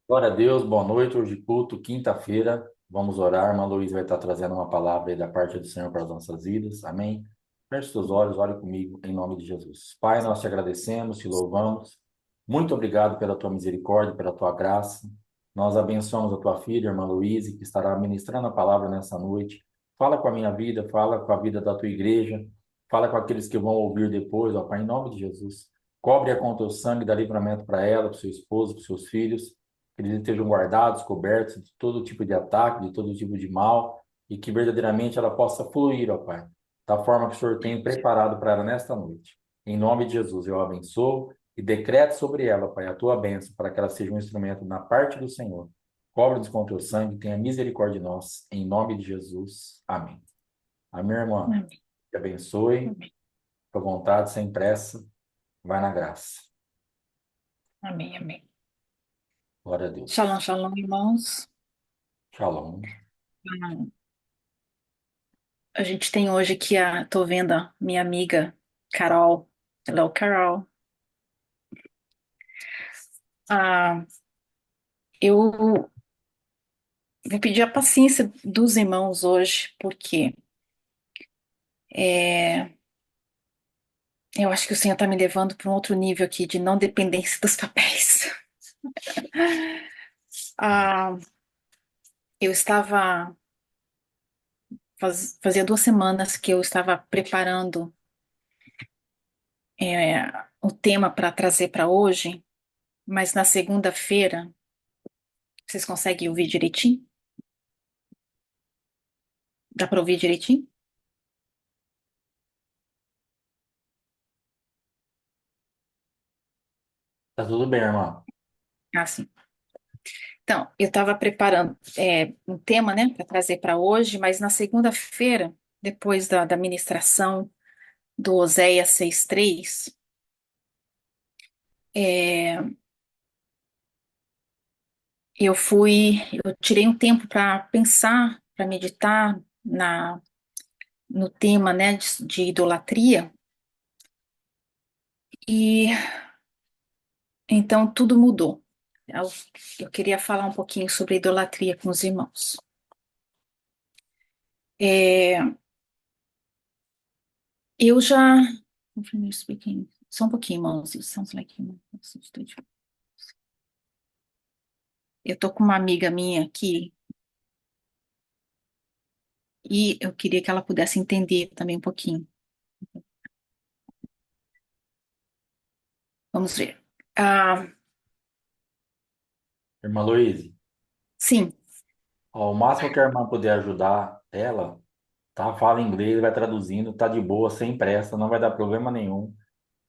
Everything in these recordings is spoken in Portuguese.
Glória a Deus, boa noite. Hoje, culto, quinta-feira. Vamos orar. Irmã Luiz vai estar trazendo uma palavra aí da parte do Senhor para as nossas vidas. Amém? Feche seus olhos, ore comigo, em nome de Jesus. Pai, nós te agradecemos, te louvamos. Muito obrigado pela tua misericórdia, pela tua graça. Nós abençoamos a tua filha, irmã Luiz, que estará ministrando a palavra nessa noite. Fala com a minha vida, fala com a vida da tua igreja, fala com aqueles que vão ouvir depois, ó Pai, em nome de Jesus. Cobre-a com o teu sangue, dá livramento para ela, para o seu esposo, para os seus filhos, que eles estejam guardados, cobertos de todo tipo de ataque, de todo tipo de mal, e que verdadeiramente ela possa fluir, ó Pai, da forma que o Senhor tem preparado para ela nesta noite. Em nome de Jesus, eu a abençoo e decreto sobre ela, Pai, a tua bênção, para que ela seja um instrumento na parte do Senhor. Cobre-nos com o teu sangue, tenha misericórdia de nós, em nome de Jesus. Amém. Amém, irmã. Amém. Te abençoe, Amém. com vontade, sem pressa, vai na graça. Amém. Amém. Glória a Deus. Shalom, shalom, irmãos. Shalom. Ah, A gente tem hoje aqui tô vendo a minha amiga Carol. Hello, Carol. Ah, eu vou pedir a paciência dos irmãos hoje, porque é, eu acho que o Senhor está me levando para um outro nível aqui de não dependência dos papéis. Ah, eu estava, fazia 2 semanas que eu estava preparando o tema para trazer para hoje, mas na segunda-feira, vocês conseguem ouvir direitinho? Dá para ouvir direitinho? Tá tudo bem, irmã? Ah, sim. Então, eu estava preparando um tema, né, para trazer para hoje, mas na segunda-feira, depois da ministração do Oséias 6:3, é, eu tirei um tempo para pensar, para meditar no tema, né, de idolatria, e então tudo mudou. Eu queria falar um pouquinho sobre idolatria com os irmãos. É, eu já. Speaking. Só um pouquinho, irmãos. It sounds like eu tô com uma amiga minha aqui e eu queria que ela pudesse entender também um pouquinho. Vamos ver. Ah, Irmã Luiz, sim, ó, o máximo que a irmã puder ajudar ela, tá? Fala inglês, vai traduzindo, tá de boa, sem pressa, não vai dar problema nenhum.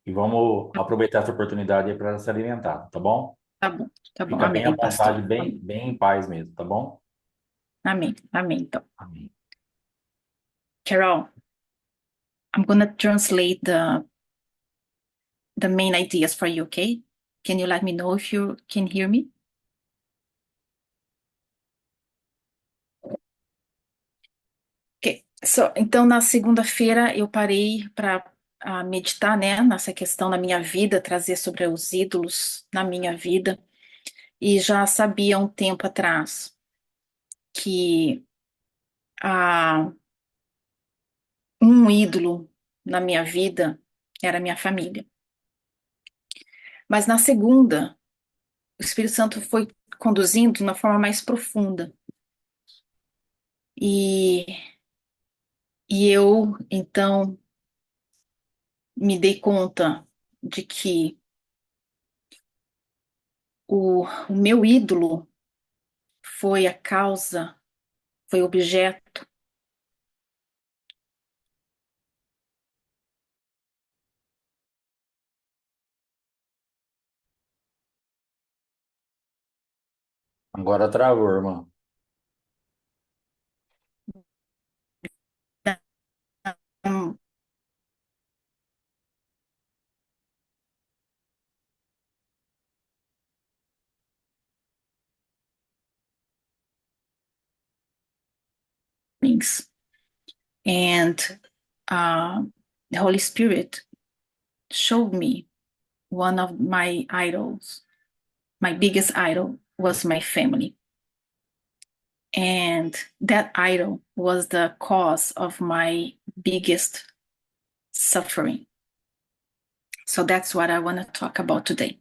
E vamos aproveitar essa oportunidade aí para ela se alimentar, tá bom? tá bom, tá bom. Fica bem à Amém, vontade, pastor. bem em paz mesmo, tá bom? Amém, amém. Então, Amém. Carol, I'm gonna translate the main ideas for you, okay? Can you let me know if you can hear me? Ok. Então, na segunda-feira, eu parei para meditar, né, nessa questão na minha vida, trazer sobre os ídolos na minha vida. E já sabia um tempo atrás que ah, um ídolo na minha vida era a minha família. Mas na segunda, o Espírito Santo foi conduzindo de uma forma mais profunda. E, e eu, então, me dei conta de que o meu ídolo foi a causa, foi objeto. Agora travou, irmã. um, things. And uh, the Holy Spirit showed me one of my idols. my biggest idol was my family. And that idol was the cause of my biggest suffering. So that's what I want to talk about today.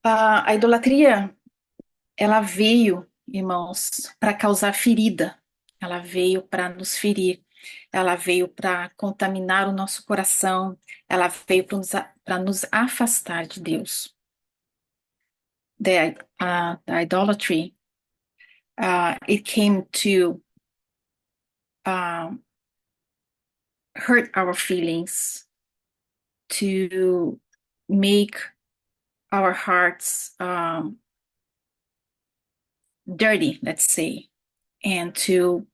A idolatria, ela veio, irmãos, para causar ferida. Ela veio para nos ferir. Ela veio para contaminar o nosso coração. Ela veio para nos afastar de Deus. The idolatry, it came to hurt our feelings, to make our hearts dirty, let's say, and to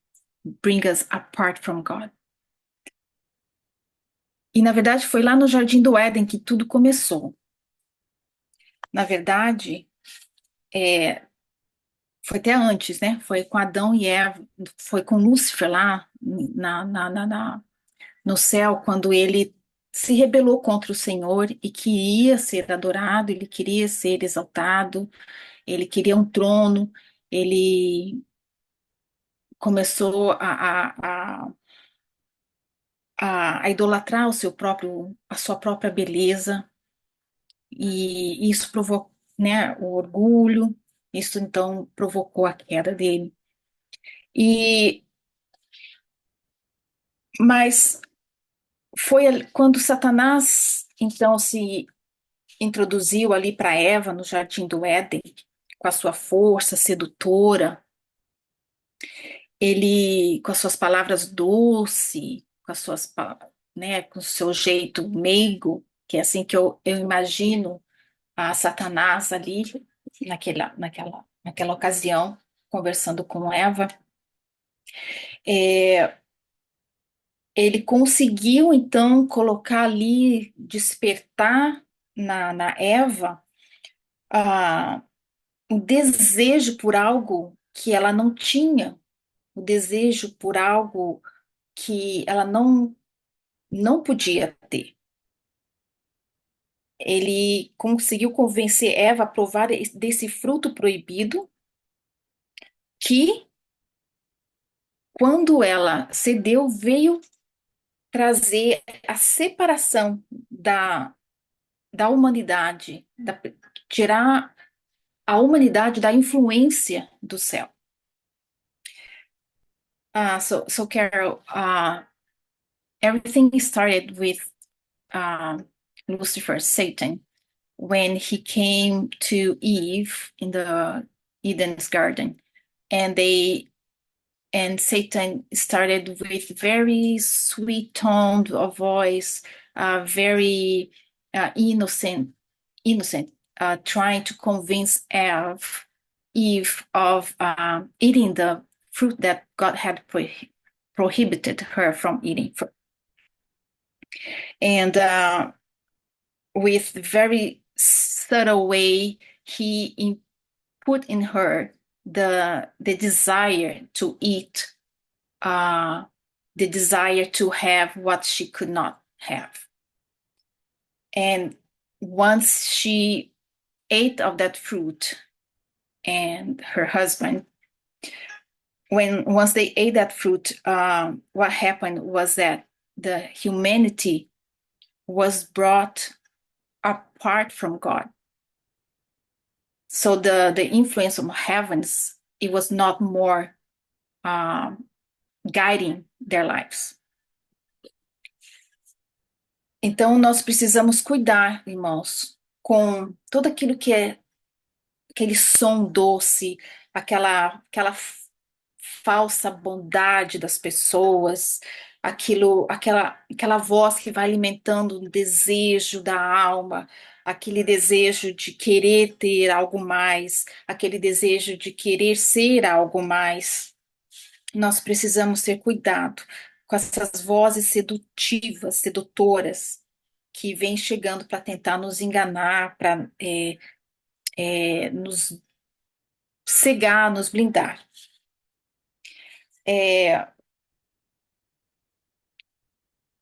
bring us apart from God. E, na verdade, foi lá no Jardim do Éden que tudo começou. Na verdade, foi até antes, né? Foi com Adão e Eva, foi com Lúcifer lá no céu, quando ele se rebelou contra o Senhor e queria ser adorado, ele queria ser exaltado, ele queria um trono, ele começou a idolatrar a sua própria beleza, e isso provocou, né, o orgulho, isso então provocou a queda dele. Mas foi quando Satanás então se introduziu ali para Eva no Jardim do Éden, com a sua força sedutora, ele com as suas palavras doces, né, com o seu jeito meigo, que é assim que eu imagino a Satanás ali naquela ocasião, conversando com Eva. Ele conseguiu então colocar ali, despertar na Eva um desejo por algo que ela não tinha, o desejo por algo que ela não podia ter. Ele conseguiu convencer Eva a provar desse fruto proibido, que, quando ela cedeu, veio trazer a separação da humanidade, tirar a humanidade da influência do céu. So Carol, everything started with Lucifer, Satan, when he came to Eve in the Eden's garden, and Satan started with very sweet tone of voice, very innocent, trying to convince Eve of eating the fruit that God had prohibited her from eating. And with very subtle way, he put in her the desire to eat, the desire to have what she could not have. And once she ate of that fruit, and her husband, once they ate that fruit, what happened was that the humanity was brought apart from God. So the influence of heavens, it was not more guiding their lives. Então, nós precisamos cuidar, irmãos, com tudo aquilo que é aquele som doce, aquela falsa bondade das pessoas, aquela voz que vai alimentando o desejo da alma, aquele desejo de querer ter algo mais, aquele desejo de querer ser algo mais. Nós precisamos ter cuidado com essas vozes sedutivas, sedutoras, que vêm chegando para tentar nos enganar, para nos cegar, nos blindar.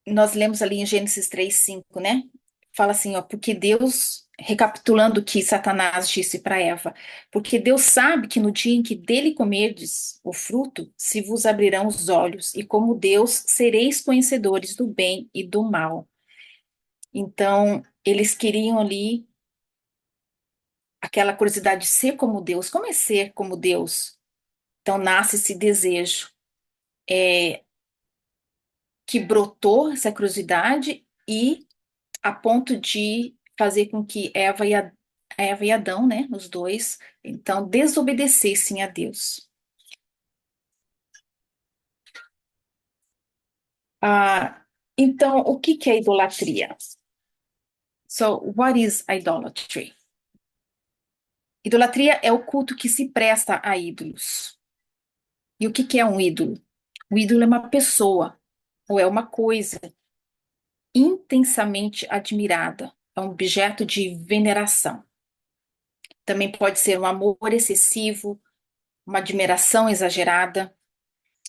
Nós lemos ali em Gênesis 3:5, né? Fala assim, ó, porque Deus recapitulando o que Satanás disse para Eva, porque Deus sabe que no dia em que dele comerdes o fruto, se vos abrirão os olhos, e como Deus sereis conhecedores do bem e do mal. Então, eles queriam ali aquela curiosidade de ser como Deus. Como é ser como Deus? Então, nasce esse desejo que brotou essa curiosidade e a ponto de fazer com que Eva e Adão, né, os dois, então desobedecessem a Deus. Ah, então, o que que é idolatria? So, what is idolatry? Idolatria é o culto que se presta a ídolos. E o que que é um ídolo? O ídolo é uma pessoa ou é uma coisa intensamente admirada, é um objeto de veneração. Também pode ser um amor excessivo, uma admiração exagerada.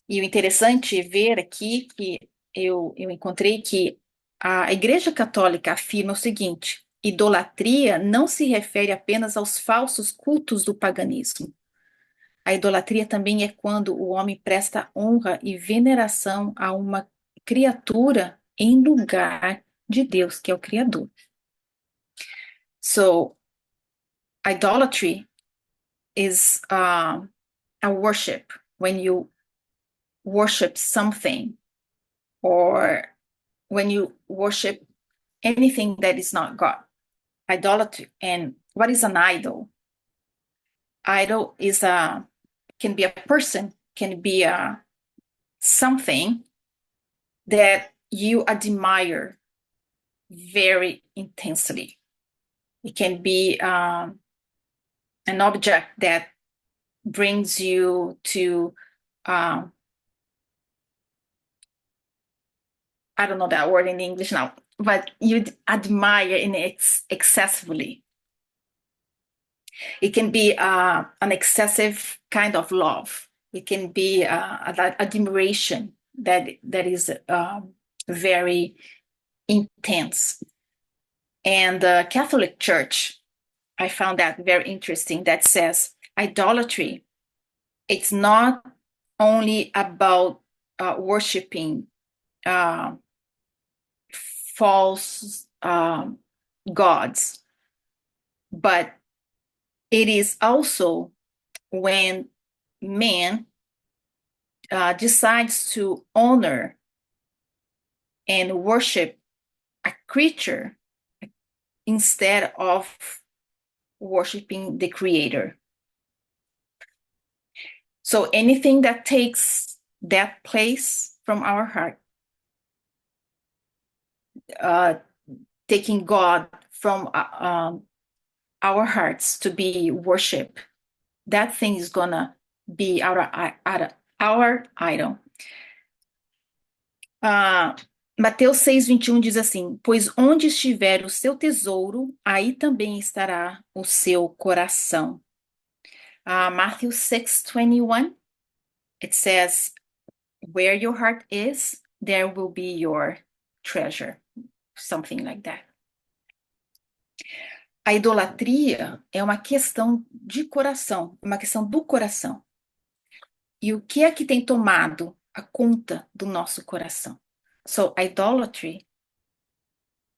E o interessante é ver aqui que eu encontrei que a Igreja Católica afirma o seguinte: idolatria não se refere apenas aos falsos cultos do paganismo. A idolatria também é quando o homem presta honra e veneração a uma criatura em lugar de Deus, que é o Criador. So, idolatry is a worship when you worship something or when you worship anything that is not God. Idolatry. And what is an idol? Idol is can be a person, can be a something that you admire very intensely. It can be an object that brings you to I don't know that word in English now, but you admire in excessively. It can be an excessive kind of love. It can be admiration that is very intense. And the Catholic Church, I found that very interesting. That says idolatry. It's not only about worshiping false gods, but it is also when man decides to honor and worship a creature instead of worshiping the creator. So anything that takes that place from our heart, taking God from our hearts to be worship, that thing is gonna be our idol. Mateus 6:21 diz assim: pois onde estiver o seu tesouro, aí também estará o seu coração. Matthew 6:21, it says, where your heart is, there will be your treasure. Something like that. A idolatria é uma questão de coração, uma questão do coração. E o que é que tem tomado a conta do nosso coração? So, idolatry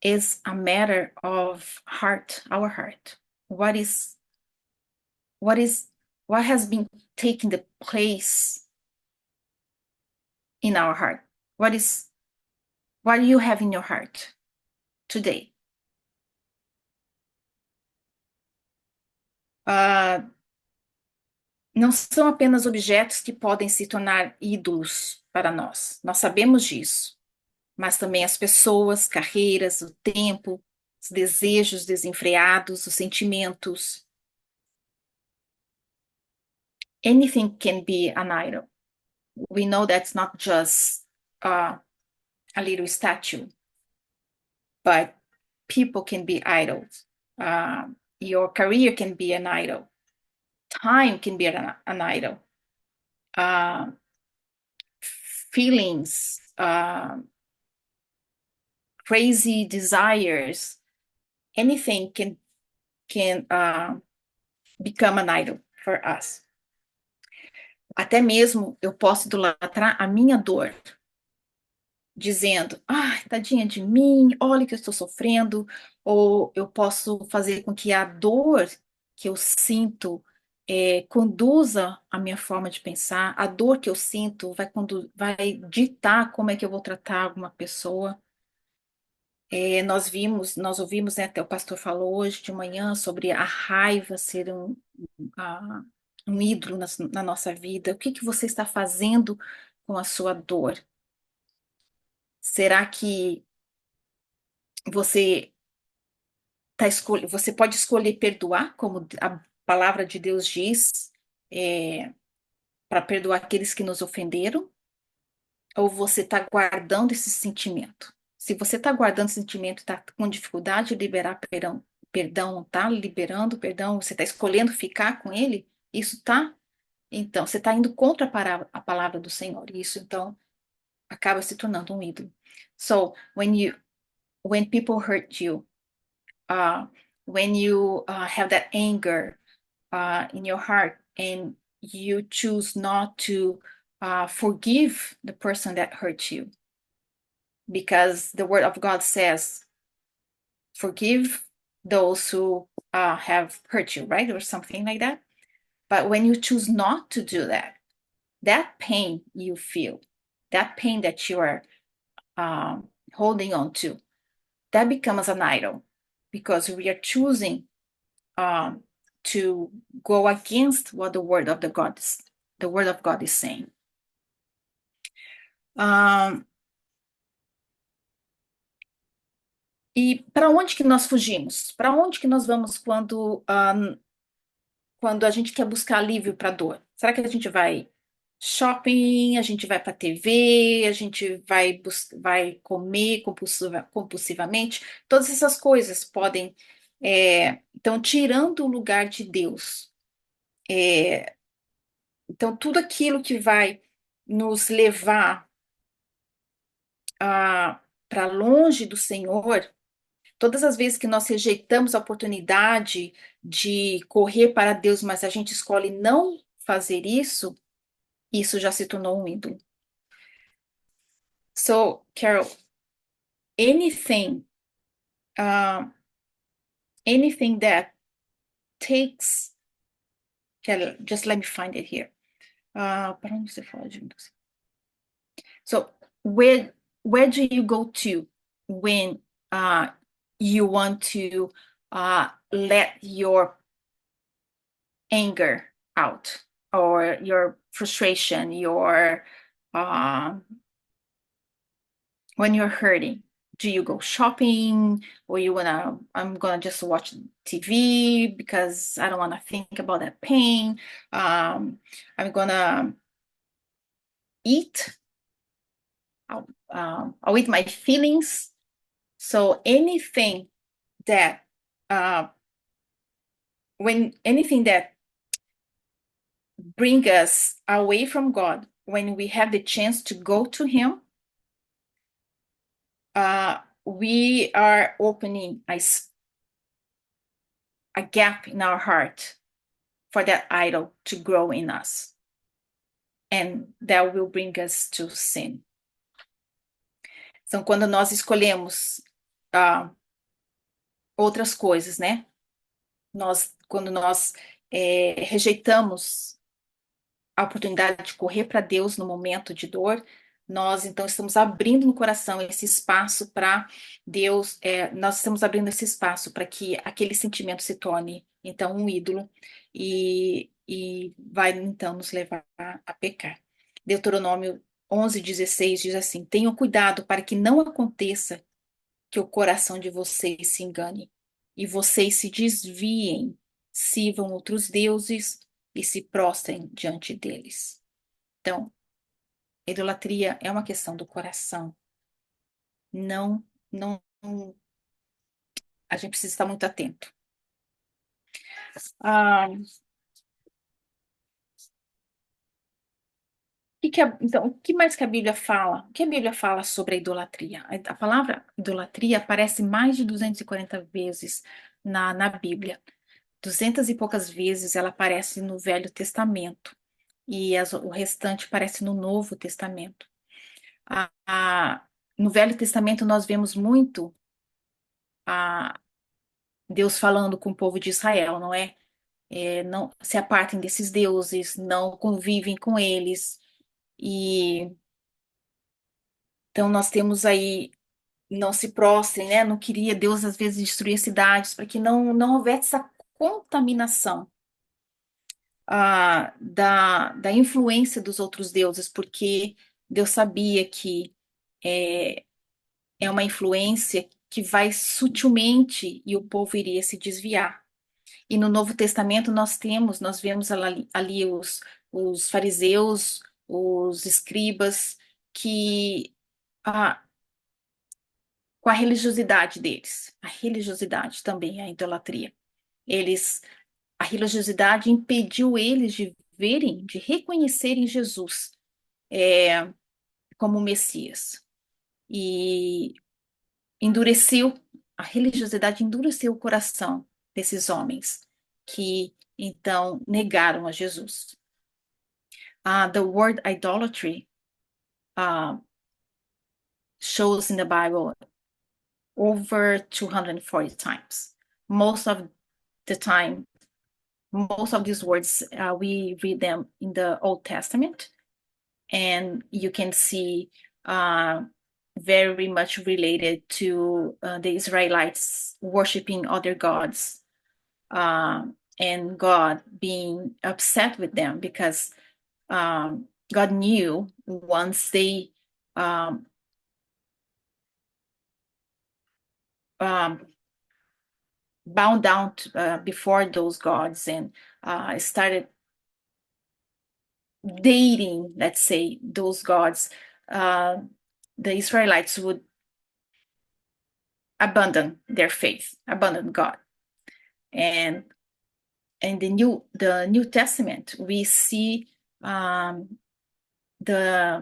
is a matter of heart, our heart. What has been taking the place in our heart? What do you have in your heart today? Não são apenas objetos que podem se tornar ídolos para nós. Nós sabemos disso. Mas também as pessoas, carreiras, o tempo, os desejos desenfreados, os sentimentos. Anything can be an idol. We know that's not just a little statue, but people can be idols. Your career can be an idol. Time can be an idol. Feelings, crazy desires, anything can can become an idol for us. Até mesmo eu posso idolatrar a minha dor, dizendo, ai, tadinha de mim, olha que eu estou sofrendo, ou eu posso fazer com que a dor que eu sinto conduza a minha forma de pensar, a dor que eu sinto vai ditar como é que eu vou tratar alguma pessoa. Nós ouvimos, né, até o pastor falou hoje de manhã sobre a raiva ser ah, um ídolo na nossa vida. O que que você está fazendo com a sua dor? Será que você você pode escolher perdoar, como a palavra de Deus diz, para perdoar aqueles que nos ofenderam? Ou você está guardando esse sentimento? Se você está guardando esse sentimento e está com dificuldade de liberar perdão, não está liberando perdão, você está escolhendo ficar com ele, isso tá? Então, você está indo contra a palavra do Senhor. E isso, então, acaba se tornando um ídolo. So, when people hurt you, uh, when you have that anger in your heart and you choose not to forgive the person that hurt you, because the word of God says, forgive those who have hurt you, right? Or something like that. But when you choose not to do that, that pain you feel, that pain that you are holding on to, that becomes an idol because we are choosing to go against what the word of God is saying. E para onde que nós fugimos? Para onde que nós vamos quando a gente quer buscar alívio para dor? Será que a gente vai shopping, a gente vai para TV, a gente vai comer compulsivamente? Todas essas coisas podem estão tirando o lugar de Deus. Então, tudo aquilo que vai nos levar para longe do Senhor, todas as vezes que nós rejeitamos a oportunidade de correr para Deus, mas a gente escolhe não fazer isso, isso já se tornou um ídolo. So, Carol, anything, anything that takes, just let me find it here. Para onde você fala, juntos? So, where do you go to when you want to let your anger out or your frustration, when you're hurting? Do you go shopping, or I'm gonna just watch TV because I don't want to think about that pain? I'm gonna eat. I'll eat my feelings. So anything that anything that bring us away from God, when we have the chance to go to Him, we are opening a gap in our heart for that idol to grow in us, and that will bring us to sin. Então, quando nós escolhemos outras coisas, né? Quando nós rejeitamos a oportunidade de correr para Deus no momento de dor, nós então estamos abrindo no coração esse espaço para Deus, nós estamos abrindo esse espaço para que aquele sentimento se torne então um ídolo e vai então nos levar a pecar. Deuteronômio 11:16 diz assim: tenham cuidado para que não aconteça que o coração de vocês se engane e vocês se desviem, sirvam outros deuses e se prostrem diante deles. Então, idolatria é uma questão do coração. Não, a gente precisa estar muito atento. Então, o que mais que a Bíblia fala? O que a Bíblia fala sobre a idolatria? A palavra idolatria aparece mais de 240 vezes na Bíblia. 200 e poucas vezes ela aparece no Velho Testamento e o restante aparece no Novo Testamento. A- a- no Velho Testamento nós vemos muito a Deus falando com o povo de Israel, não é? Não se apartem desses deuses, não convivem com eles. E então nós temos aí, não se prostrem, né? Não queria Deus às vezes destruir cidades para que não houvesse essa contaminação da influência dos outros deuses, porque Deus sabia que é, é uma influência que vai sutilmente e o povo iria se desviar. E no Novo Testamento nós vemos ali os fariseus, os escribas, que ah, com a religiosidade deles, a religiosidade também, a idolatria, eles, a religiosidade impediu eles de verem, de reconhecerem Jesus como Messias. E endureceu, a religiosidade endureceu o coração desses homens que então negaram a Jesus. The word idolatry uh, shows in the Bible over 240 times. Most of the time, most of these words, we read them in the Old Testament, and you can see uh, very much related to the Israelites worshiping other gods, uh, and God being upset with them because God knew once they um, um, bowed down before those gods and started dating, let's say, those gods, uh, the Israelites would abandon their faith, abandon God. And in the New Testament, we see the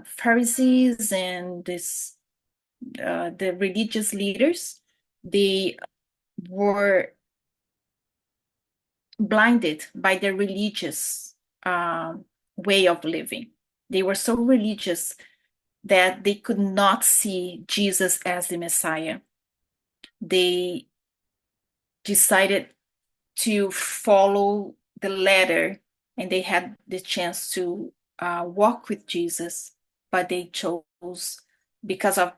Pharisees and the religious leaders. They were blinded by their religious way of living. They were so religious that they could not see Jesus as the Messiah. They decided to follow the letter, and they had the chance to walk with Jesus, but they chose because of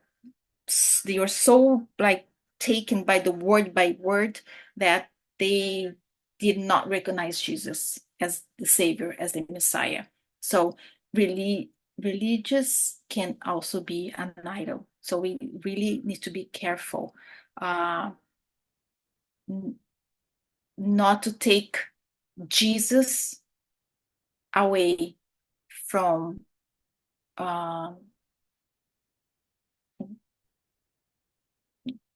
they were so like taken by word that they did not recognize Jesus as the Savior, as the Messiah. So really, religious can also be an idol. So we really need to be careful uh, not to take Jesus away from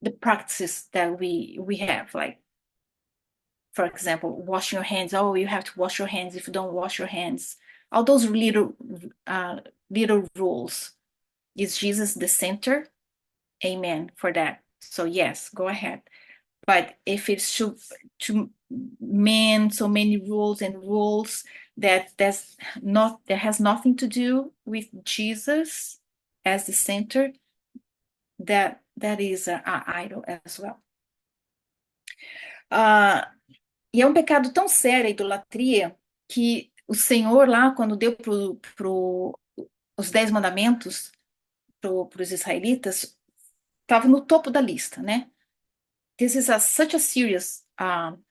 the practices that we have, like, for example, washing your hands. Oh, you have to wash your hands. If you don't wash your hands, all those little rules. Is Jesus the center? Amen for that. So yes, go ahead. But if it's to men, so many rules and rules that has nothing to do with Jesus as the center, that is an idol as well. E é um pecado tão sério a idolatria que o Senhor lá, quando deu os 10 mandamentos para os israelitas, estava no topo da lista, né? This is such a serious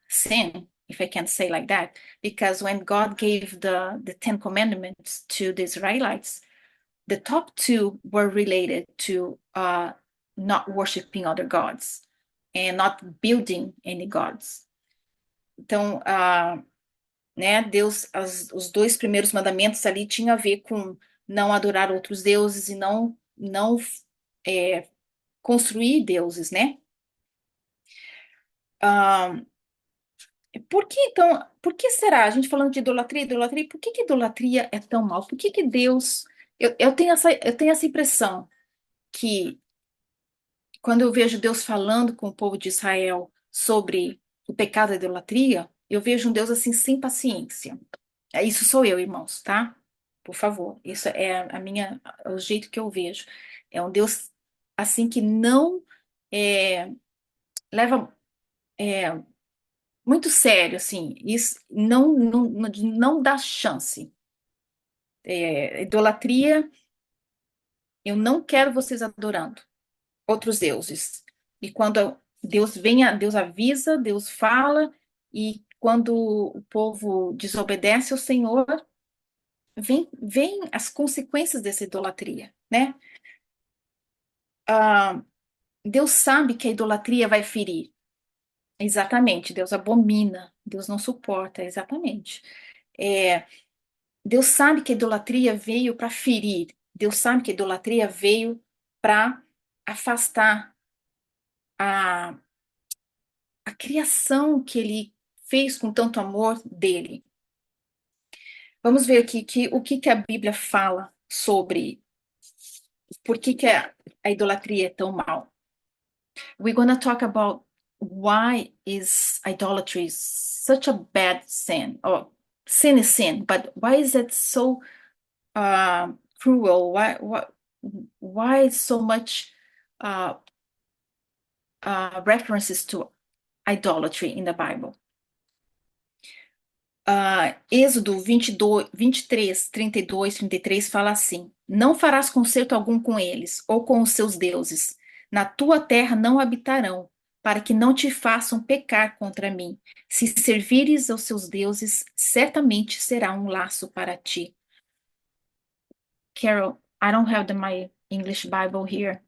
sin, if I can say like that, because when God gave the 10 commandments to the Israelites, the top two were related to not worshiping other gods and not building any gods. Então, né, Deus, os 2 primeiros mandamentos ali tinham a ver com não adorar outros deuses e não construir deuses, né? Por que será? A gente falando de idolatria, por que idolatria é tão mal? Por que Deus... Eu tenho essa impressão que quando eu vejo Deus falando com o povo de Israel sobre o pecado da idolatria, eu vejo um Deus assim sem paciência. Isso sou eu, irmãos, tá? Por favor, isso é o jeito que eu vejo. É um Deus assim que não é, leva muito sério, assim, isso não dá chance. Idolatria, eu não quero vocês adorando outros deuses. E quando Deus vem, Deus avisa, Deus fala, e quando o povo desobedece ao Senhor, vem as consequências dessa idolatria, né? Ah, Deus sabe que a idolatria vai ferir. Exatamente, Deus abomina, Deus não suporta, exatamente. É, Deus sabe que a idolatria veio para ferir, Deus sabe que a idolatria veio para afastar a, a criação que ele fez com tanto amor dele. Vamos ver aqui o que a Bíblia fala sobre por que a idolatria é tão mal. We're going to talk about why is idolatry such a bad sin, or sin is sin, but why is it so cruel? Why so much uh, references to idolatry in the Bible? Êxodo 22, 23, 32, 33 fala assim: Não farás concerto algum com eles, ou com os seus deuses. Na tua terra não habitarão, para que não te façam pecar contra mim. Se servires aos seus deuses, certamente será um laço para ti. Carol, I don't have my English Bible here.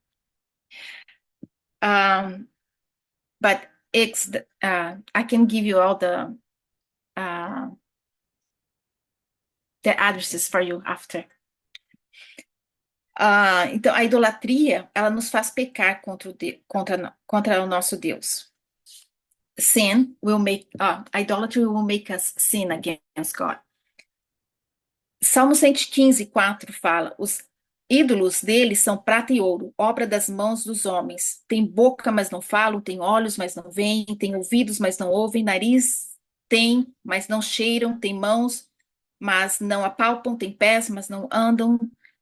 But I can give you all uh, the addresses for you after. Então, a idolatria, ela nos faz pecar contra o nosso Deus. Idolatry will make us sin against God. Salmo 115, 4 fala: Os ídolos deles são prata e ouro, obra das mãos dos homens. Tem boca, mas não falam, tem olhos, mas não veem, tem ouvidos, mas não ouvem, nariz tem, mas não cheiram, tem mãos, mas não apalpam, tem pés, mas não andam,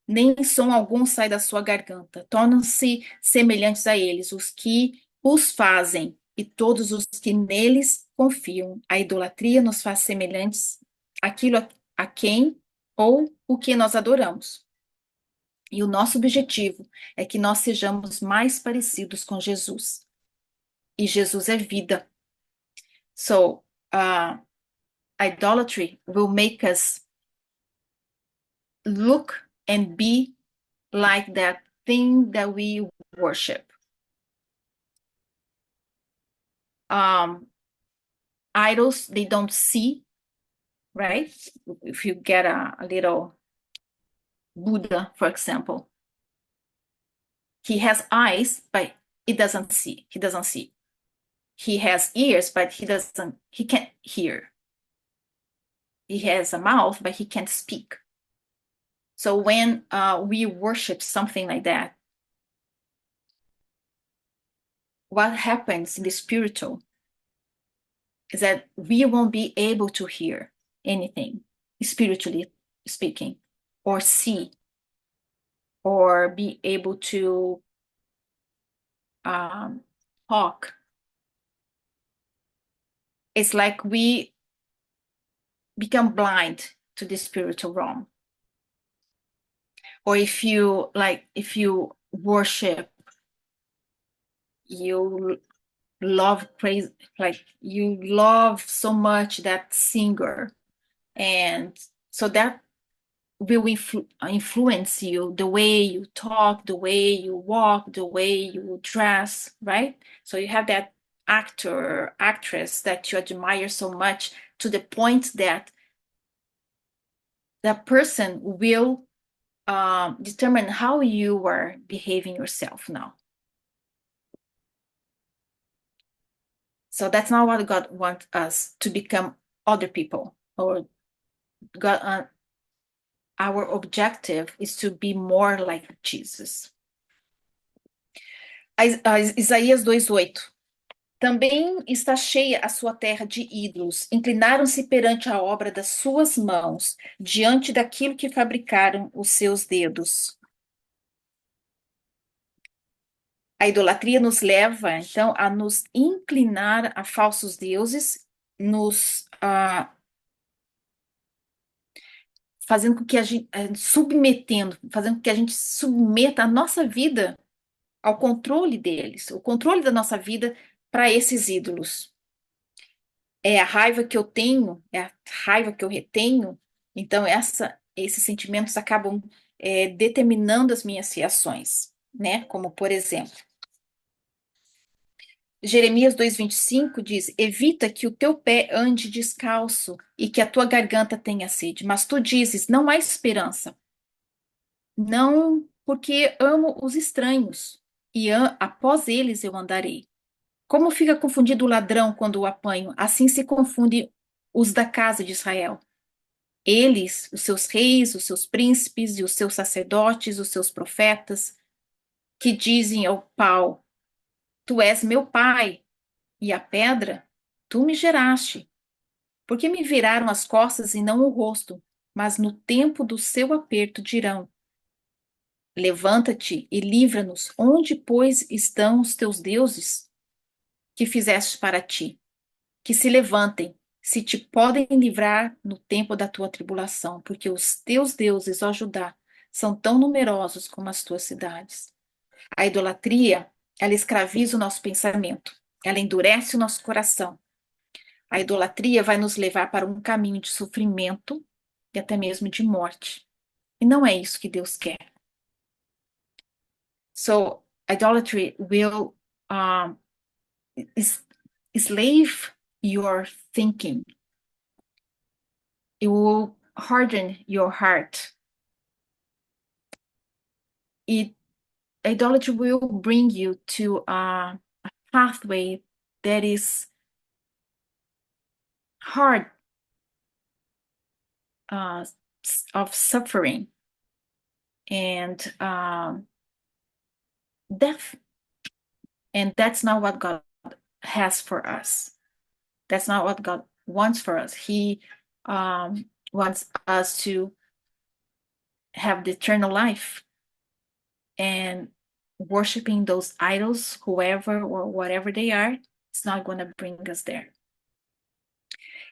nem som algum sai da sua garganta. Tornam-se semelhantes a eles, os que os fazem, e todos os que neles confiam. A idolatria nos faz semelhantes àquilo a quem ou o que nós adoramos. E o nosso objetivo é que nós sejamos mais parecidos com Jesus. E Jesus é vida. So, idolatry will make us look and be like that thing that we worship. Idols, they don't see, right? If you get a little Buddha, for example, he has eyes, but he doesn't see. He doesn't see. He has ears, but he can't hear. He has a mouth, but he can't speak. So when we worship something like that, what happens in the spiritual is that we won't be able to hear anything, spiritually speaking, or see, or be able to talk. It's like we become blind to the spiritual realm. Or if you worship, you love praise, like you love so much that singer, and so that will influence you, the way you talk, the way you walk, the way you dress, right? So you have that actor, actress that you admire so much, to the point that that person will determine how you are behaving yourself now. So that's not what God wants us to become, other people. Or God, our objective is to be more like Jesus. Isaías 2:8. Também está cheia a sua terra de ídolos. Inclinaram-se perante a obra das suas mãos, diante daquilo que fabricaram os seus dedos. A idolatria nos leva, então, a nos inclinar a falsos deuses, nos fazendo com que a gente, submetendo, fazendo com que a gente submeta a nossa vida ao controle deles, o controle da nossa vida para esses ídolos. É a raiva que eu tenho, é a raiva que eu retenho, então esses sentimentos acabam determinando as minhas reações, né? Como, por exemplo, Jeremias 2,25 diz: Evita que o teu pé ande descalço e que a tua garganta tenha sede. Mas tu dizes: Não há esperança. Não, porque amo os estranhos e após eles eu andarei. Como fica confundido o ladrão quando o apanho, assim se confunde os da casa de Israel. Eles, os seus reis, os seus príncipes e os seus sacerdotes, os seus profetas, que dizem ao pau: Tu és meu pai, e a pedra, tu me geraste. Porque me viraram as costas e não o rosto, mas no tempo do seu aperto dirão: Levanta-te e livra-nos. Onde, pois, estão os teus deuses que fizeste para ti? Que se levantem, se te podem livrar no tempo da tua tribulação, porque os teus deuses, ó Judá, são tão numerosos como as tuas cidades. A idolatria, ela escraviza o nosso pensamento, ela endurece o nosso coração. A idolatria vai nos levar para um caminho de sofrimento e até mesmo de morte. E não é isso que Deus quer. So, idolatry will um, slave your thinking. It will harden your heart. It Idolatry will bring you to a pathway that is hard uh, of suffering and death. And that's not what God has for us. That's not what God wants for us. He wants us to have the eternal life, and worshiping those idols, whoever or whatever they are, it's not going to bring us there.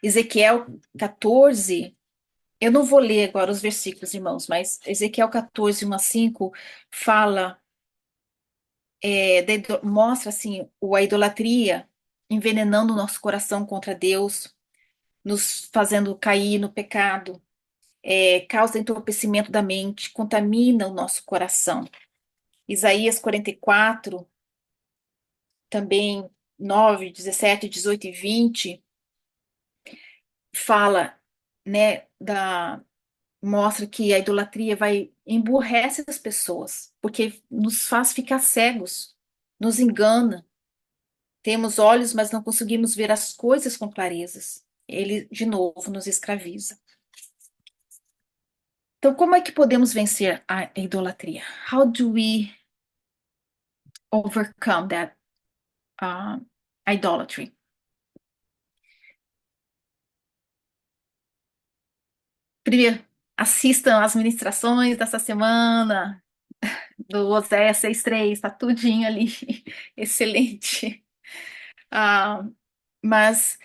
Ezequiel 14, eu não vou ler agora os versículos, irmãos, mas Ezequiel 14, 1 a 5 fala, mostra assim, a idolatria envenenando o nosso coração contra Deus, nos fazendo cair no pecado, causa entorpecimento da mente, contamina o nosso coração. Isaías 44, também 9, 17, 18 e 20, fala, né, mostra que a idolatria vai emburrece as pessoas, porque nos faz ficar cegos, nos engana. Temos olhos, mas não conseguimos ver as coisas com clarezas. Ele, de novo, nos escraviza. Então, como é que podemos vencer a idolatria? How do we overcome that idolatry? Primeiro, assistam as ministrações dessa semana, do Oséias 6:3, tá tudinho ali, excelente. Mas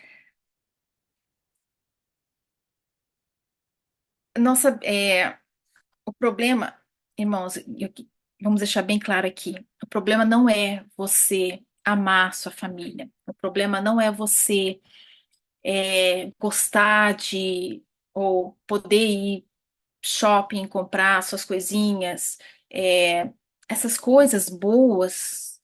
nossa, o problema, irmãos, vamos deixar bem claro aqui, o problema não é você amar sua família, o problema não é você gostar de ou poder ir shopping, comprar suas coisinhas, essas coisas boas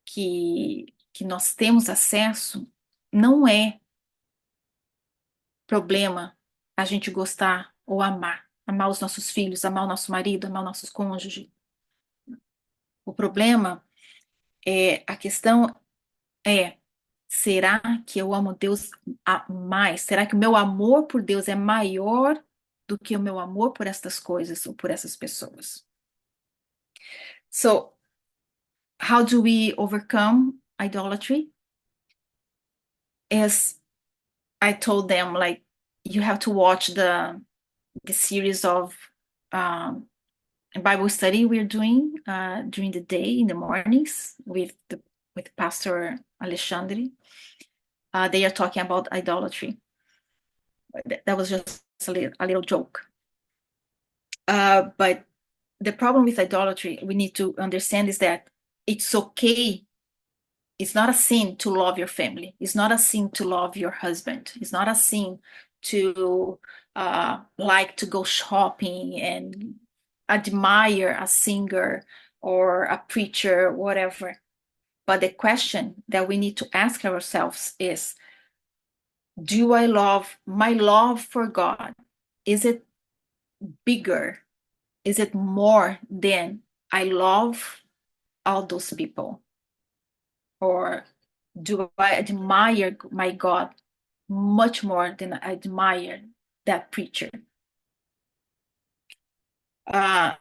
que nós temos acesso, não é problema a gente gostar ou amar os nossos filhos, amar o nosso marido, amar o nosso cônjuge. O problema a questão é, será que eu amo Deus mais? Será que o meu amor por Deus é maior do que o meu amor por estas coisas ou por essas pessoas? So, how do we overcome idolatry? is I told them, like, you have to watch the series of um, Bible study we're doing during the day in the mornings with Pastor Alexandre. They are talking about idolatry. That was just a little joke. But the problem with idolatry, we need to understand, is that it's okay. It's not a sin to love your family. It's not a sin to love your husband. It's not a sin to like to go shopping and admire a singer or a preacher, whatever. But the question that we need to ask ourselves is, do I love my love for God? Is it bigger? Is it more than I love all those people? Or do I admire my God much more than I admire that preacher? Uh,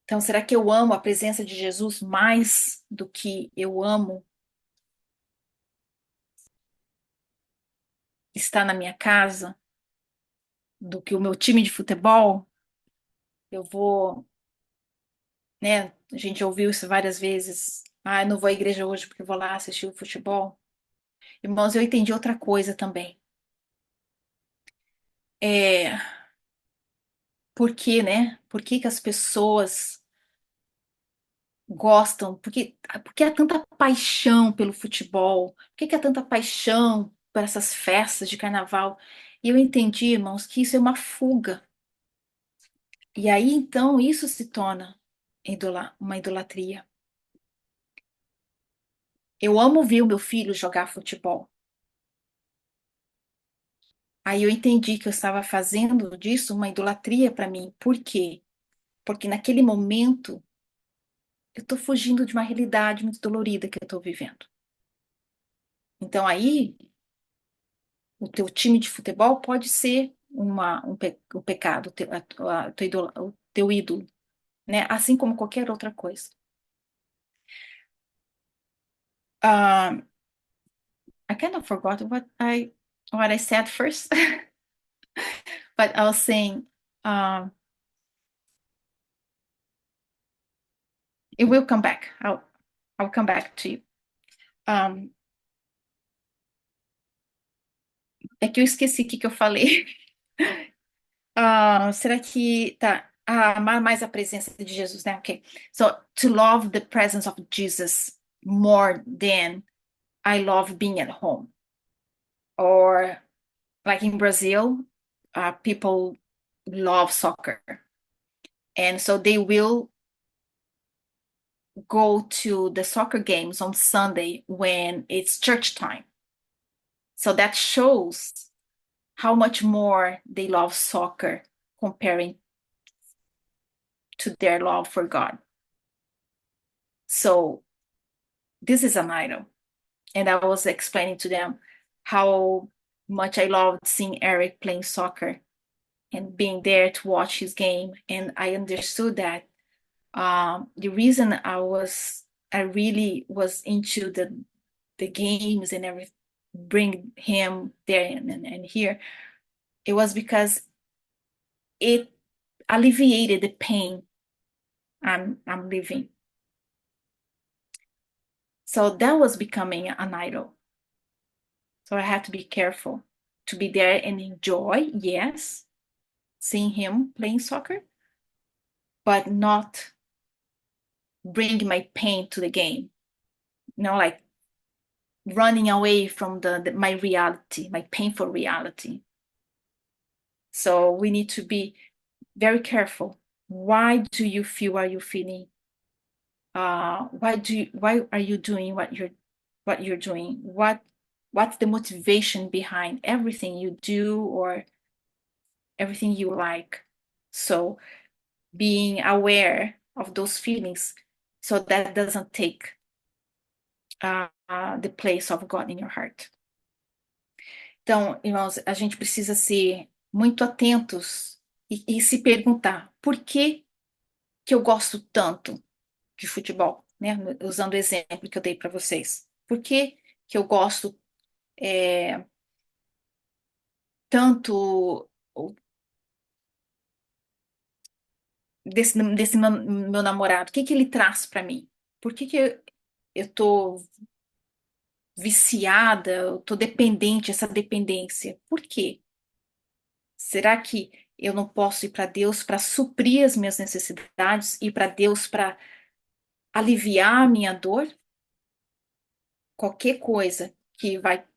então, será que eu amo a presença de Jesus mais do que eu amo estar na minha casa, do que o meu time de futebol? Eu vou, né? A gente ouviu isso várias vezes. Ah, eu não vou à igreja hoje porque eu vou lá assistir o futebol. Irmãos, eu entendi outra coisa também. É, por quê, né? Por que que as pessoas gostam? Porque há tanta paixão pelo futebol? Por que que há tanta paixão por essas festas de carnaval? E eu entendi, irmãos, que isso é uma fuga. E aí, então, isso se torna uma idolatria. Eu amo ver o meu filho jogar futebol. Aí eu entendi que eu estava fazendo disso uma idolatria para mim. Por quê? Porque naquele momento eu estou fugindo de uma realidade muito dolorida que eu estou vivendo. Então aí o teu time de futebol pode ser um pecado, o teu ídolo, né? Assim como qualquer outra coisa. Um, I kind of forgot what I said first, but I was saying um, it will come back. I'll come back to you. Um, é que eu esqueci o que eu falei. Será que tá? Amar mais a presença de Jesus, né? Okay. So to love the presence of Jesus more than I love being at home. Or like in Brazil, people love soccer. And so they will go to the soccer games on Sunday when it's church time. So that shows how much more they love soccer comparing to their love for God. So this is an idol. And I was explaining to them how much I loved seeing Eric playing soccer and being there to watch his game. And I understood that the reason I really was into the games and everything, bring him there and here, it was because it alleviated the pain I'm living. So that was becoming an idol. So I had to be careful to be there and enjoy, yes, seeing him playing soccer, but not bring my pain to the game. Like running away from my reality, my painful reality. So we need to be very careful. Why do you feel what you're feeling? Why are you doing what you're doing? What's the motivation behind everything you do or everything you like? So being aware of those feelings so that doesn't take the place of God in your heart. Então, irmãos, a gente precisa ser muito atentos e se perguntar por que eu gosto tanto de futebol? né? Usando o exemplo que eu dei para vocês. Por que que eu gosto tanto desse meu namorado? O que que ele traz para mim? Por que que eu tô viciada, eu tô dependente, essa dependência? Por quê? Será que eu não posso ir para Deus para suprir as minhas necessidades, ir para Deus para aliviar a minha dor? Qualquer coisa que vai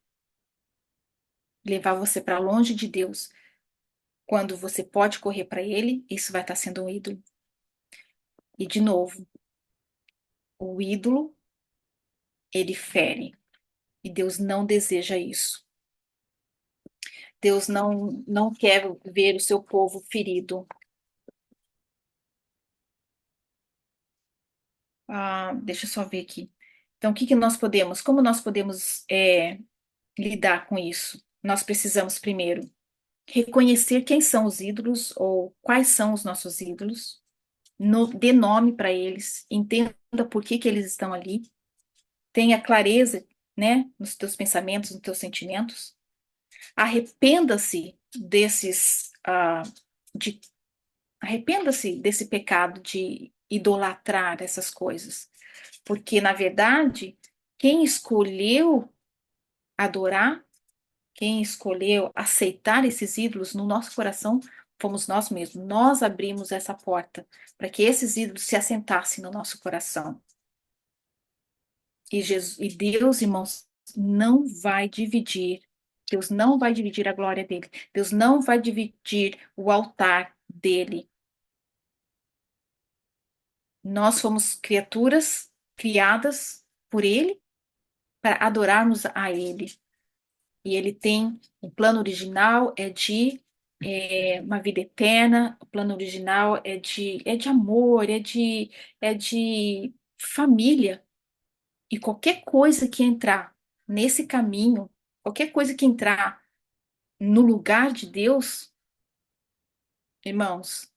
levar você para longe de Deus, quando você pode correr para Ele, isso vai estar sendo um ídolo. E de novo, o ídolo, ele fere. E Deus não deseja isso. Deus não quer ver o seu povo ferido. Deixa eu só ver aqui. Então, o que que nós podemos, como nós podemos lidar com isso? Nós precisamos primeiro reconhecer quem são os ídolos ou quais são os nossos ídolos, dê nome para eles, entenda por que que eles estão ali, tenha clareza, né, nos teus pensamentos, nos teus sentimentos, arrependa-se de, arrependa-se desse pecado de idolatrar essas coisas, porque na verdade quem escolheu adorar, quem escolheu aceitar esses ídolos no nosso coração fomos nós mesmos. Nós abrimos essa porta para que esses ídolos se assentassem no nosso coração. E Deus, irmãos, não vai dividir. Deus não vai dividir a glória dele. Deus não vai dividir o altar dele. Nós fomos criaturas criadas por ele para adorarmos a ele. E ele tem um plano original é de uma vida eterna. O plano original é de amor, é de família. E qualquer coisa que entrar nesse caminho, qualquer coisa que entrar no lugar de Deus, irmãos,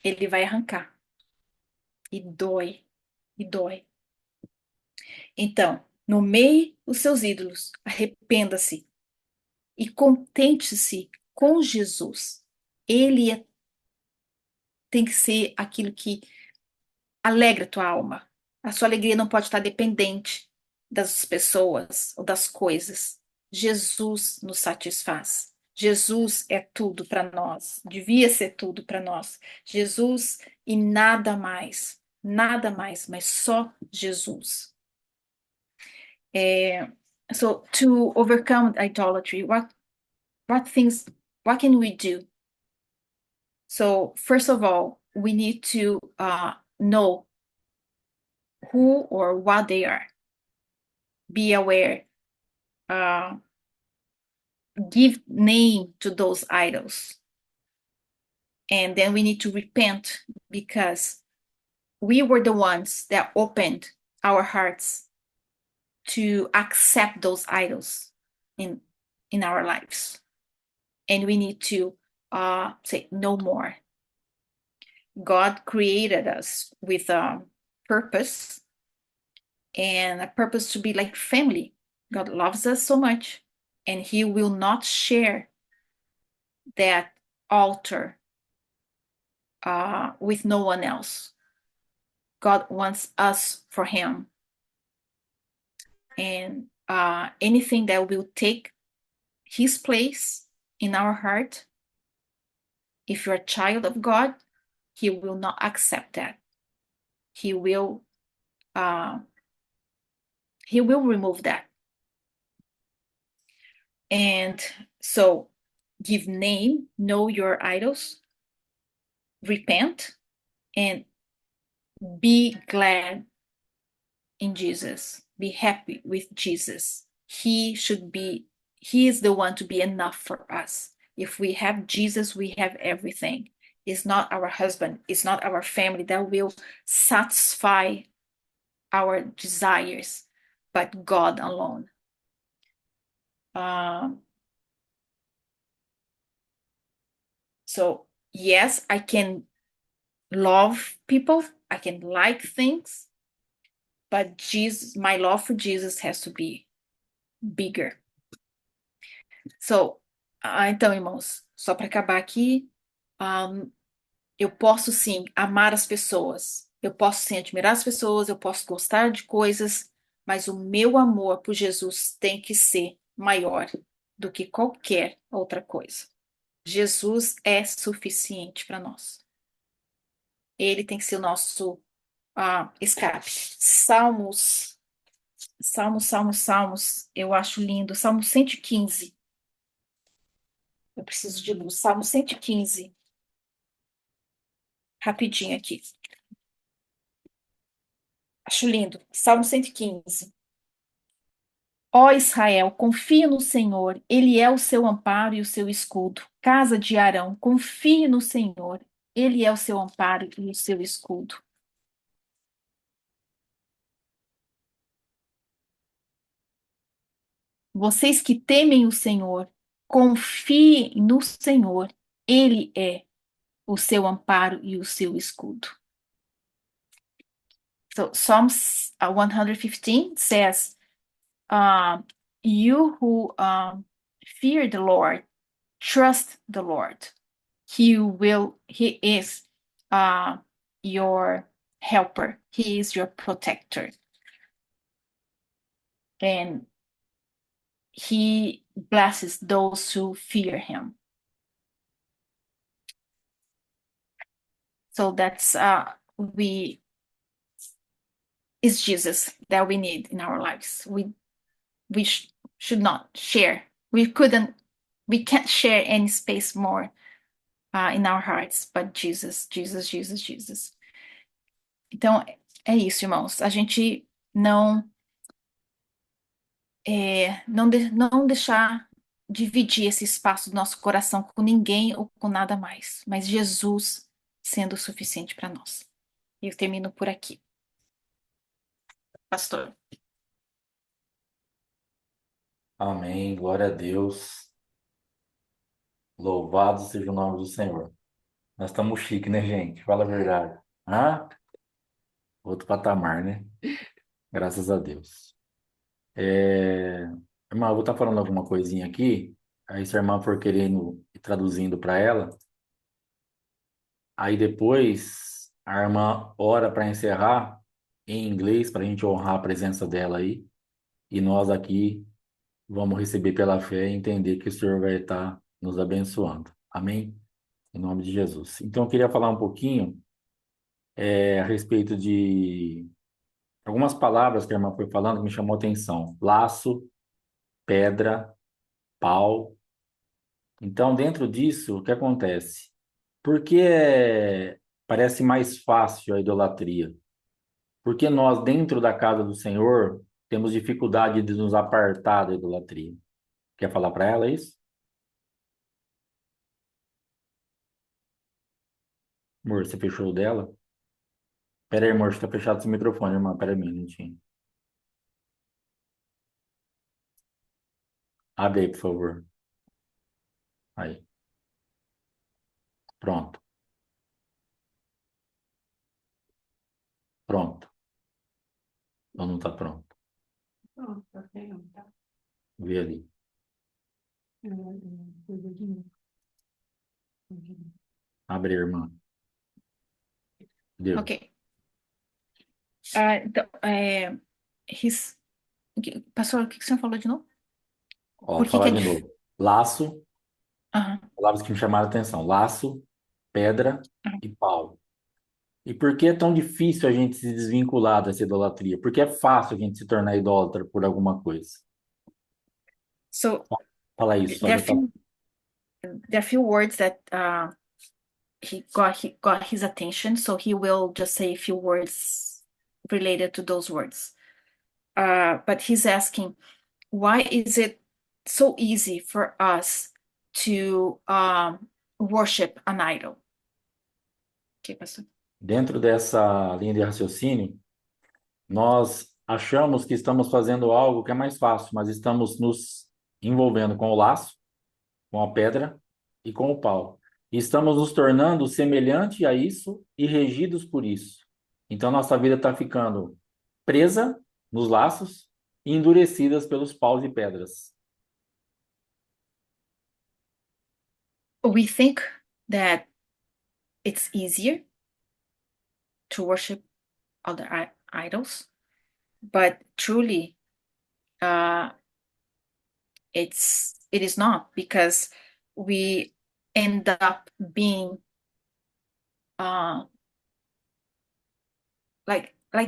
ele vai arrancar. E dói, e dói. Então, nomeie os seus ídolos, arrependa-se e contente-se com Jesus. Ele tem que ser aquilo que alegra a tua alma. A sua alegria não pode estar dependente das pessoas ou das coisas. Jesus nos satisfaz. Jesus é tudo para nós. Devia ser tudo para nós. Jesus e nada mais, mas só Jesus. So to overcome idolatry, what things, what can we do? So first of all, we need to know who or what they are. Be aware. Uh, give name to those idols. And then we need to repent because we were the ones that opened our hearts to accept those idols in our lives. And we need to say no more. God created us with a purpose, and a purpose to be like family. God loves us so much, and He will not share that altar with no one else. God wants us for Him. And anything that will take His place in our heart, if you're a child of God, He will not accept that. He will remove that. And so give name, know your idols, repent, and be glad in Jesus. Be happy with Jesus. He is the one to be enough for us. If we have Jesus, we have everything. It's not our husband, it's not our family that will satisfy our desires, but God alone. So yes, I can love people, I can like things, but Jesus, my love for Jesus has to be bigger. So, então, irmãos, só para acabar aqui, um, eu posso sim amar as pessoas, eu posso sim admirar as pessoas, eu posso gostar de coisas, mas o meu amor por Jesus tem que ser maior do que qualquer outra coisa. Jesus é suficiente para nós. Ele tem que ser o nosso escape. Salmos, eu acho lindo. Salmo 115. Eu preciso de luz. Salmo 115. Rapidinho aqui. Acho lindo. Salmo 115. Ó Israel, confie no Senhor, Ele é o seu amparo e o seu escudo. Casa de Arão, confie no Senhor, Ele é o seu amparo e o seu escudo. Vocês que temem o Senhor, confiem no Senhor, Ele é o seu amparo e o seu escudo. So Psalms 115 says, you who fear the Lord, trust the Lord. He is your helper. He is your protector. And he blesses those who fear him. So that's it's Jesus that we need in our lives. We should not share. We can't share any space more in our hearts, but Jesus. Então, é isso, irmãos. A gente não deixar dividir esse espaço do nosso coração com ninguém ou com nada mais, mas Jesus sendo o suficiente para nós. E eu termino por aqui. Pastor. Amém. Glória a Deus. Louvado seja o nome do Senhor. Nós estamos chique, né, gente? Fala a verdade. Outro patamar, né? Graças a Deus. Irmã, eu vou estar falando alguma coisinha aqui. Aí, se a irmã for querendo ir traduzindo para ela, aí depois a irmã ora para encerrar em inglês, para a gente honrar a presença dela aí. E nós aqui vamos receber pela fé e entender que o Senhor vai estar nos abençoando. Amém? Em nome de Jesus. Então, eu queria falar um pouquinho a respeito de algumas palavras que a irmã foi falando que me chamou a atenção. Laço, pedra, pau. Então, dentro disso, o que acontece? Por que parece mais fácil a idolatria? Porque nós, dentro da casa do Senhor, temos dificuldade de nos apartar da idolatria. Quer falar para ela isso? Amor, você fechou o dela? Pera aí, amor, está fechado esse microfone, irmã. Pera aí, um minutinho. Abre aí, por favor. Aí. Pronto. Pronto. Ou não está pronto? Pronto, tá pegando, tá? Vê ali. Abre aí, irmã. Deu. Ok. Então, pastor, o que o senhor falou de novo? Ó, Por vou que falar é de difícil? novo. Laço, Aham, palavras que me chamaram a atenção. Laço, pedra aham. e pau. E por que é tão difícil a gente se desvincular dessa idolatria? Porque é fácil a gente se tornar idólatra por alguma coisa. So Fala isso, só there are já tá. few words that he got his attention, so he will just say a few words related to those words. But he's asking, why is it so easy for us to worship an idol? Okay, pastor. Dentro dessa linha de raciocínio, nós achamos que estamos fazendo algo que é mais fácil, mas estamos nos envolvendo com o laço, com a pedra e com o pau. E estamos nos tornando semelhante a isso e regidos por isso. Então, nossa vida está ficando presa nos laços e endurecidas pelos paus e pedras. We think that it's easier to worship other idols, but truly, it is not, because we end up being like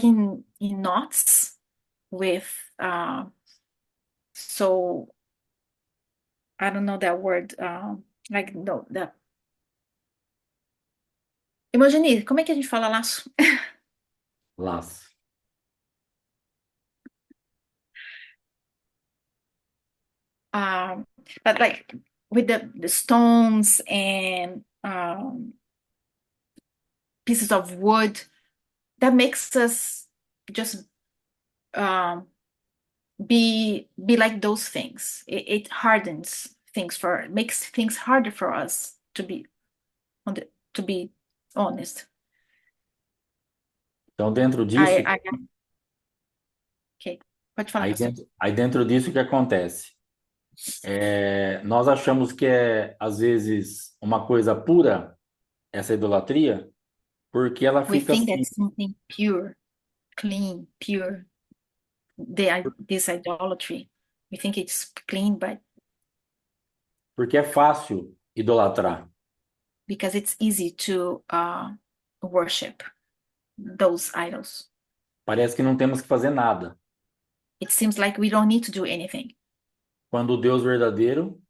in knots with so I don't know that word, like no, that imagine, como é que a gente fala laço? Laço. But like with the stones and pieces of wood, that makes us just be like those things. It hardens things makes things harder for us to be honest. Então, dentro disso, Ok, pode falar, pastor. aí dentro disso, o que acontece? Nós achamos que é, às vezes, uma coisa pura, essa idolatria, porque ela We fica think assim, that's something pure, clean, pure. This idolatry, we think it's clean, but porque é fácil idolatrar. because it's easy to worship those idols. Parece que não temos que fazer nada. It seems like we don't need to do anything, Quando o Deus verdadeiro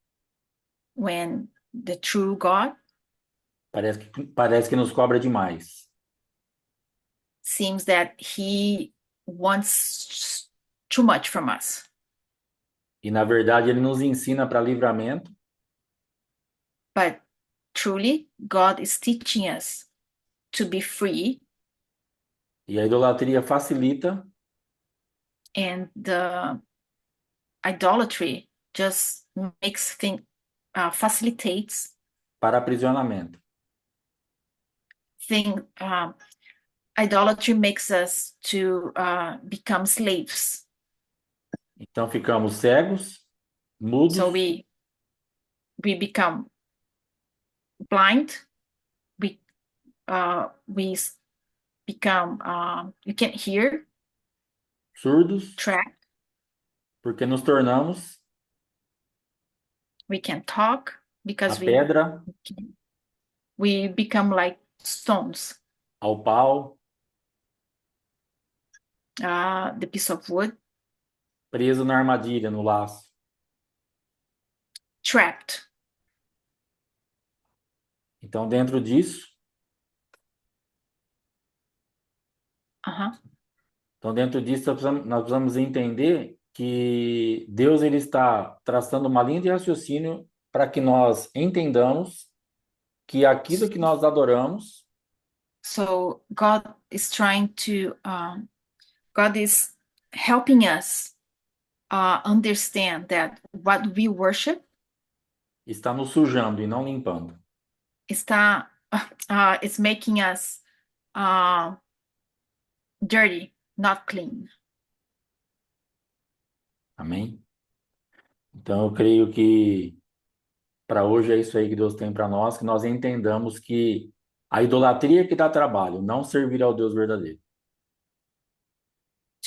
when the true God parece que nos cobra demais. seems that he wants too much from us. E, na verdade, ele nos ensina para livramento, But truly, God is teaching us to be free, e a idolatria facilita and the idolatry just makes things, facilitates para aprisionamento. Idolatry makes us to become slaves. Então, ficamos cegos, mudos, So we become blind. We become we can't hear, surdos, track. porque nos tornamos We can't talk a because pedra, we become like stones. ao pau, The piece of wood, preso na armadilha, no laço. trapped. Então, dentro disso, então dentro disso nós precisamos entender que Deus ele está traçando uma linha de raciocínio para que nós entendamos que aquilo que nós adoramos So God is trying to, God is helping us understand that what we worship está nos sujando e não limpando. it's making us dirty, not clean. Amém? Então eu creio que para hoje é isso aí que Deus tem para nós, que nós entendamos que a idolatria que dá trabalho, não servir ao Deus verdadeiro.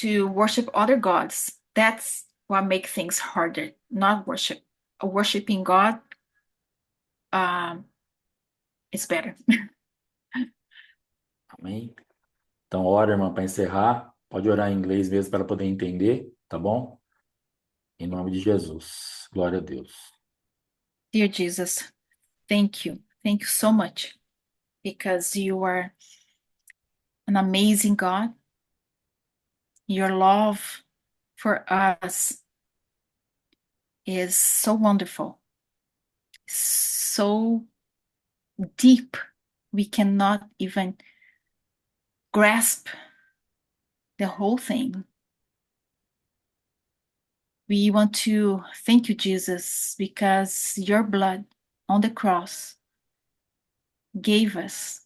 To worship other gods, that's what makes things harder, not worship. Worshiping God is better. Amém? Então, ora, irmã, para encerrar. Pode orar em inglês mesmo para poder entender, tá bom? Em nome de Jesus. Glória a Deus. Dear Jesus, thank you. Thank you so much, because you are an amazing God. Your love for us is so wonderful, so deep, we cannot even grasp the whole thing. We want to thank you, Jesus, because your blood on the cross gave us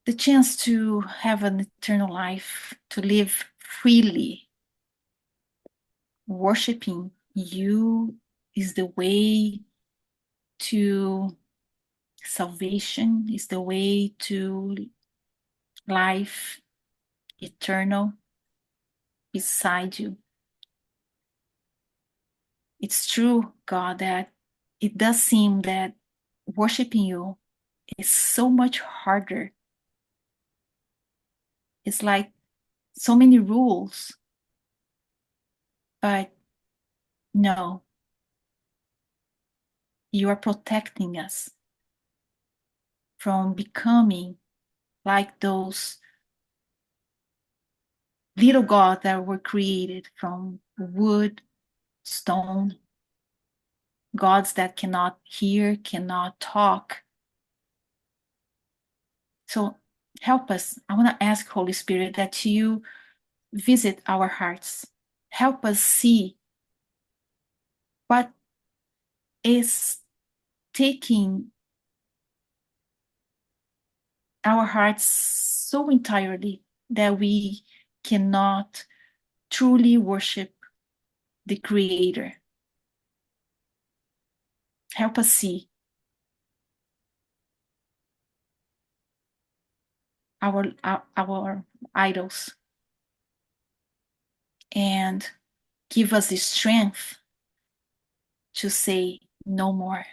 the chance to have an eternal life, to live freely. Worshiping you is the way to salvation, is the way to life eternal beside you. It's true, God, that it does seem that worshiping you is so much harder. It's like so many rules, but no, you are protecting us from becoming like those little gods that were created from wood, stone, gods that cannot hear, cannot talk. So help us. I want to ask, Holy Spirit, that you visit our hearts. Help us see what is taking our hearts so entirely that we cannot truly worship the Creator. Help us see our idols and give us the strength to say no more.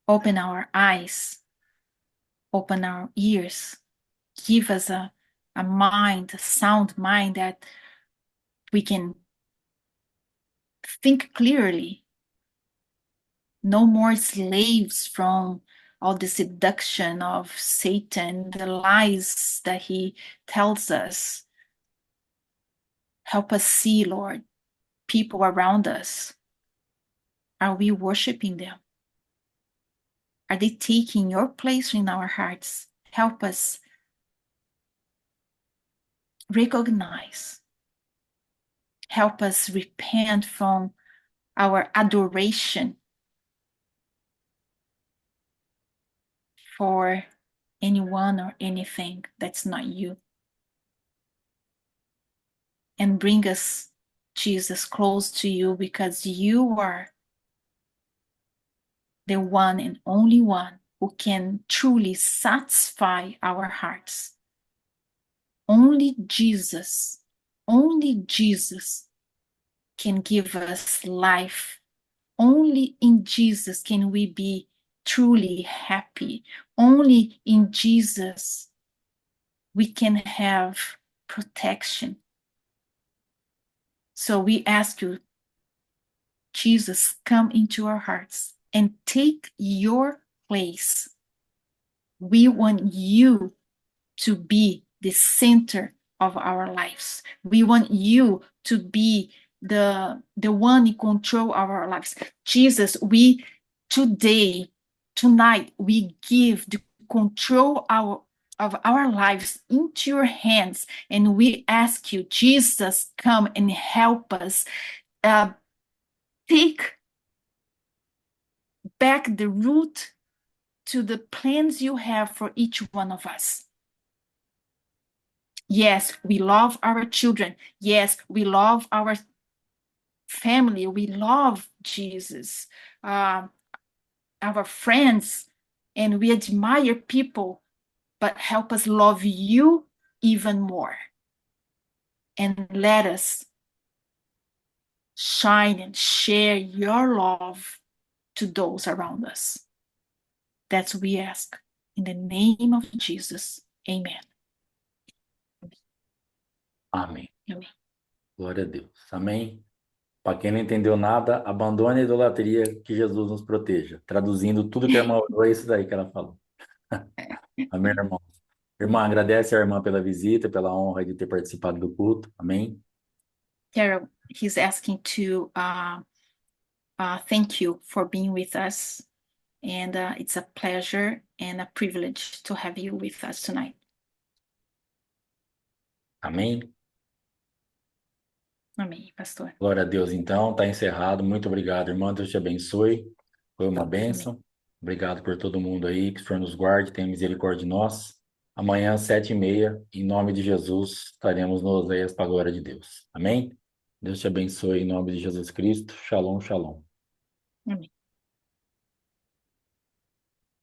Open our eyes, open our ears, give us a mind, a sound mind that we can think clearly. No more slaves from all the seduction of Satan, the lies that he tells us. Help us see, Lord, people around us. Are we worshiping them? Are they taking your place in our hearts? Help us recognize. Help us repent from our adoration for anyone or anything that's not you. And bring us, Jesus, close to you, because you are the one and only one who can truly satisfy our hearts. Only Jesus can give us life. Only in Jesus can we be truly happy. Only in Jesus we can have protection. So we ask you, Jesus, come into our hearts and take your place. We want you to be the center of our lives. We want you to be the one in control of our lives. Jesus, tonight, we give the control of our lives into your hands, and we ask you, Jesus, come and help us take back the root to the plans you have for each one of us. Yes, we love our children. Yes, we love our family. We love Jesus, our friends, and we admire people, but help us love you even more. And let us shine and share your love to those around us. That's what we ask. In the name of Jesus, amen. Amém. Amém. Glória a Deus. Amém. Para quem não entendeu nada, abandone a idolatria, que Jesus nos proteja. Traduzindo tudo que a irmã orou, é isso daí que ela falou. Amém, irmão? Irmã, agradece a irmã pela visita, pela honra de ter participado do culto. Amém. Carol, he's asking to thank you for being with us. And it's a pleasure and a privilege to have you with us tonight. Amém. Amém, pastor. Glória a Deus, então. Está encerrado. Muito obrigado, irmã. Deus te abençoe. Foi uma bênção. Obrigado por todo mundo aí. Que o Senhor nos guarde, tenha misericórdia de nós. Amanhã, às 7h30, em nome de Jesus, estaremos no Oséias para a glória de Deus. Amém? Deus te abençoe em nome de Jesus Cristo. Shalom, shalom. Amém.